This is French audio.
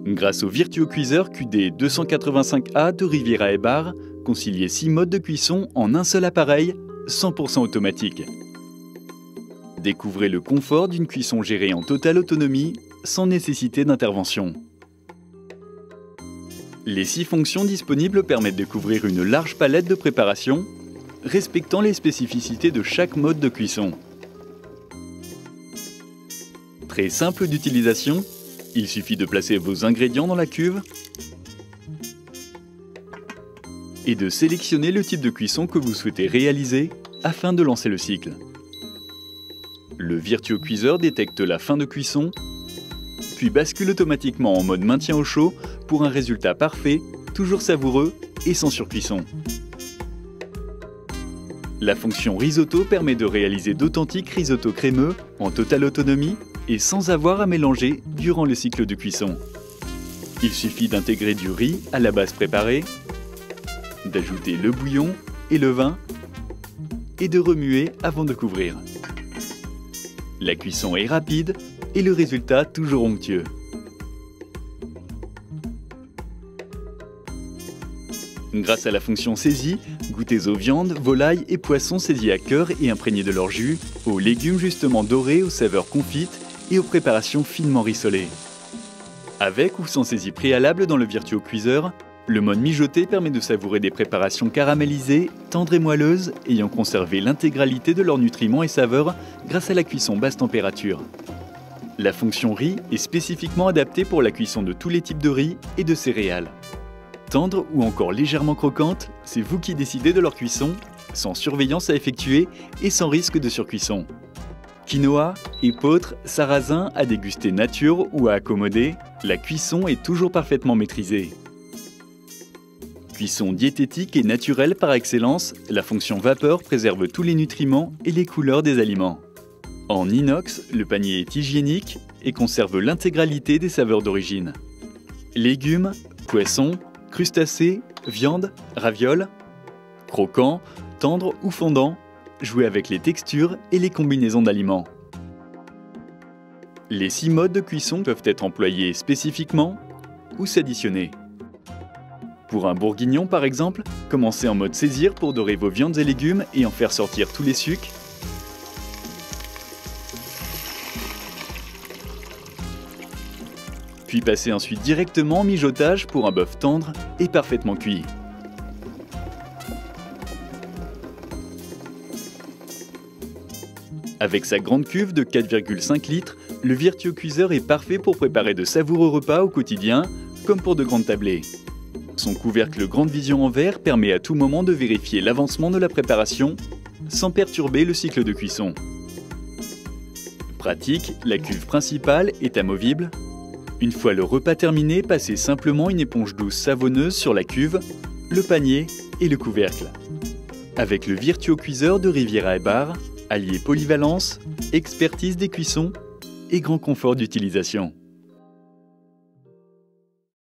Grâce au VirtuoCuiseur QD 285A de Riviera et Bar, conciliez 6 modes de cuisson en un seul appareil, 100% automatique. Découvrez le confort d'une cuisson gérée en totale autonomie, sans nécessité d'intervention. Les 6 fonctions disponibles permettent de couvrir une large palette de préparations, respectant les spécificités de chaque mode de cuisson. Très simple d'utilisation, il suffit de placer vos ingrédients dans la cuve et de sélectionner le type de cuisson que vous souhaitez réaliser afin de lancer le cycle. Le VirtuoCuiseur détecte la fin de cuisson, puis bascule automatiquement en mode maintien au chaud pour un résultat parfait, toujours savoureux et sans surcuisson. La fonction risotto permet de réaliser d'authentiques risottos crémeux en totale autonomie et sans avoir à mélanger durant le cycle de cuisson. Il suffit d'intégrer du riz à la base préparée, d'ajouter le bouillon et le vin et de remuer avant de couvrir. La cuisson est rapide et le résultat toujours onctueux. Grâce à la fonction saisie, goûtez aux viandes, volailles et poissons saisis à cœur et imprégnés de leur jus, aux légumes justement dorés aux saveurs confites et aux préparations finement rissolées. Avec ou sans saisie préalable dans le VirtuoCuiseur, le mode mijoté permet de savourer des préparations caramélisées, tendres et moelleuses, ayant conservé l'intégralité de leurs nutriments et saveurs grâce à la cuisson basse température. La fonction riz est spécifiquement adaptée pour la cuisson de tous les types de riz et de céréales. Tendre ou encore légèrement croquante, c'est vous qui décidez de leur cuisson, sans surveillance à effectuer et sans risque de surcuisson. Quinoa, épeautre, sarrasin à déguster nature ou à accommoder, la cuisson est toujours parfaitement maîtrisée. Cuisson diététique et naturelle par excellence, la fonction vapeur préserve tous les nutriments et les couleurs des aliments. En inox, le panier est hygiénique et conserve l'intégralité des saveurs d'origine. Légumes, poissons, crustacés, viande, ravioles, croquants, tendres ou fondants, jouez avec les textures et les combinaisons d'aliments. Les 6 modes de cuisson peuvent être employés spécifiquement ou s'additionner. Pour un bourguignon par exemple, commencez en mode saisir pour dorer vos viandes et légumes et en faire sortir tous les sucs. Puis passez ensuite directement en mijotage pour un bœuf tendre et parfaitement cuit. Avec sa grande cuve de 4,5 litres, le VirtuoCuiseur est parfait pour préparer de savoureux repas au quotidien, comme pour de grandes tablées. Son couvercle grande vision en verre permet à tout moment de vérifier l'avancement de la préparation, sans perturber le cycle de cuisson. Pratique, la cuve principale est amovible. Une fois le repas terminé, passez simplement une éponge douce savonneuse sur la cuve, le panier et le couvercle. Avec le VirtuoCuiseur de Riviera et Bar, alliez polyvalence, expertise des cuissons et grand confort d'utilisation.